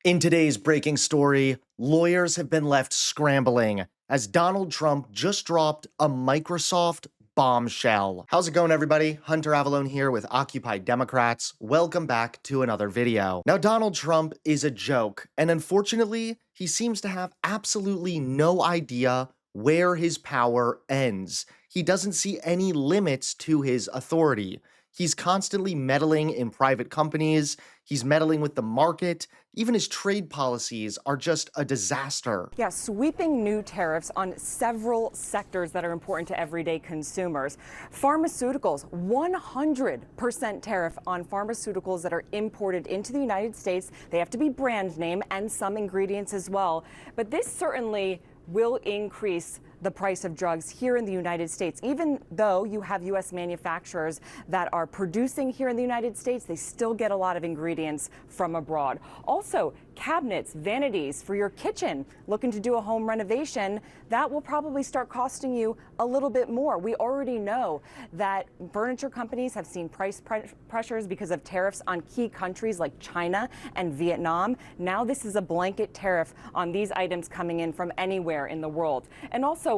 In today's breaking story, lawyers have been left scrambling as Donald Trump just dropped a Microsoft bombshell. How's it going, everybody? Hunter Avalone here with Occupy Democrats. Welcome back to another video. Now, Donald Trump is a joke, and unfortunately, he seems to have absolutely no idea where his power ends. He doesn't see any limits to his authority. He's constantly meddling in private companies. He's meddling with the market. Even his trade policies are just a disaster. Yeah, sweeping new tariffs on several sectors that are important to everyday consumers. Pharmaceuticals, 100% tariff on pharmaceuticals that are imported into the United States. They have to be brand name and some ingredients as well. But this certainly will increase the price of drugs here in the United States. Even though you have U.S. manufacturers that are producing here in the United States, they still get a lot of ingredients from abroad. Also, cabinets, vanities for your kitchen, looking to do a home renovation, that will probably start costing you a little bit more. We already know that furniture companies have seen price pressures because of tariffs on key countries like China and Vietnam. Now this is a blanket tariff on these items coming in from anywhere in the world. And also,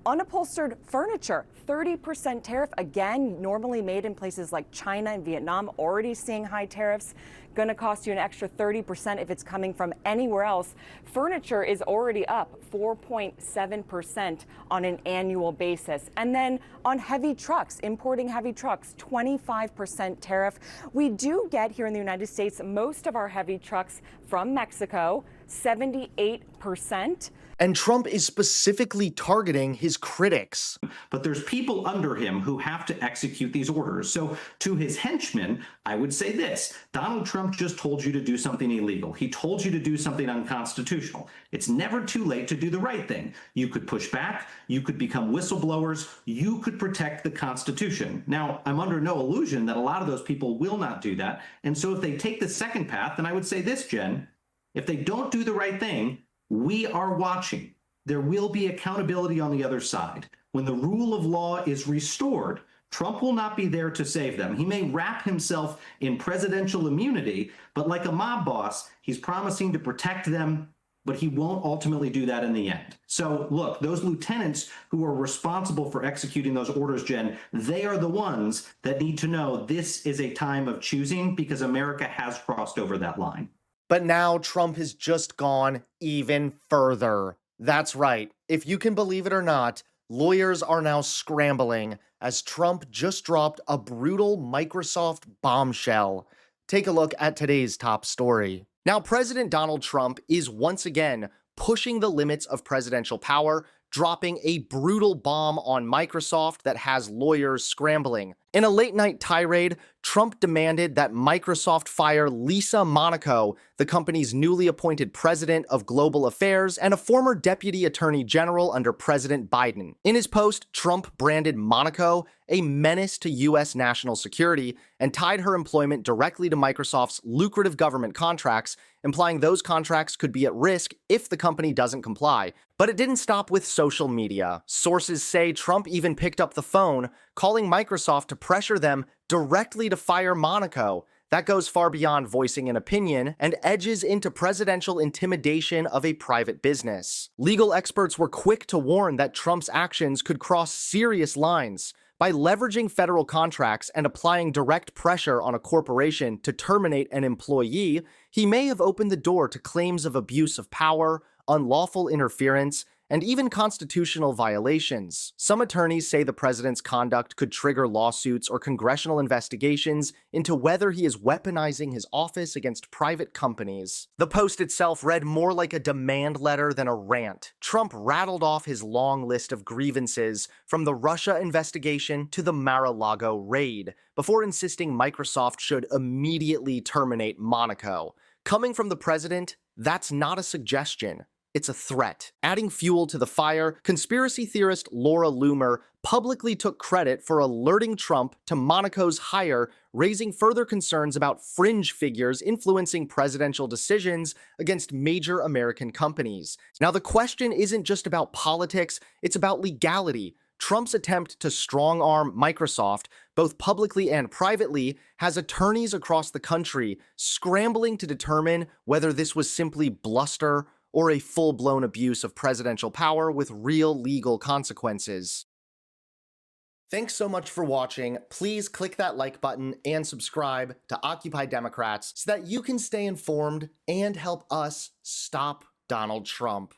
unupholstered furniture, 30% tariff, again, normally made in places like China and Vietnam, already seeing high tariffs, going to cost you an extra 30% if it's coming from anywhere else. Furniture is already up 4.7% on an annual basis. And then on heavy trucks, importing heavy trucks, 25% tariff. We do get here in the United States most of our heavy trucks from Mexico, 78%. And Trump is specifically targeting his critics. But there's people under him who have to execute these orders. So to his henchmen, I would say this: Donald Trump just told you to do something illegal. He told you to do something unconstitutional. It's never too late to do the right thing. You could push back. You could become whistleblowers. You could protect the Constitution. Now, I'm under no illusion that a lot of those people will not do that. And so if they take the second path, then I would say this, Jen: if they don't do the right thing, we are watching. There will be accountability on the other side. When the rule of law is restored, Trump will not be there to save them. He may wrap himself in presidential immunity, but like a mob boss, he's promising to protect them, but he won't ultimately do that in the end. So look, those lieutenants who are responsible for executing those orders, Jen, they are the ones that need to know this is a time of choosing, because America has crossed over that line. But now Trump has just gone even further. That's right. If you can believe it or not, lawyers are now scrambling as Trump just dropped a brutal Microsoft bombshell. Take a look at today's top story. Now, President Donald Trump is once again pushing the limits of presidential power, dropping a brutal bomb on Microsoft that has lawyers scrambling. In a late-night tirade, Trump demanded that Microsoft fire Lisa Monaco, the company's newly appointed president of global affairs and a former deputy attorney general under President Biden. In his post, Trump branded Monaco a menace to U.S. national security and tied her employment directly to Microsoft's lucrative government contracts, implying those contracts could be at risk if the company doesn't comply. But it didn't stop with social media. Sources say Trump even picked up the phone, calling Microsoft to pressure them directly to fire Monaco. That goes far beyond voicing an opinion and edges into presidential intimidation of a private business. Legal experts were quick to warn that Trump's actions could cross serious lines. By leveraging federal contracts and applying direct pressure on a corporation to terminate an employee, he may have opened the door to claims of abuse of power, unlawful interference, and even constitutional violations. Some attorneys say the president's conduct could trigger lawsuits or congressional investigations into whether he is weaponizing his office against private companies. The post itself read more like a demand letter than a rant. Trump rattled off his long list of grievances, from the Russia investigation to the Mar-a-Lago raid, before insisting Microsoft should immediately terminate Monaco. Coming from the president, that's not a suggestion. It's a threat. Adding fuel to the fire, conspiracy theorist Laura Loomer publicly took credit for alerting Trump to Monaco's hire, raising further concerns about fringe figures influencing presidential decisions against major American companies. Now, the question isn't just about politics, it's about legality. Trump's attempt to strong-arm Microsoft, both publicly and privately, has attorneys across the country scrambling to determine whether this was simply bluster or a full-blown abuse of presidential power with real legal consequences. Thanks so much for watching. Please click that like button and subscribe to Occupy Democrats so that you can stay informed and help us stop Donald Trump.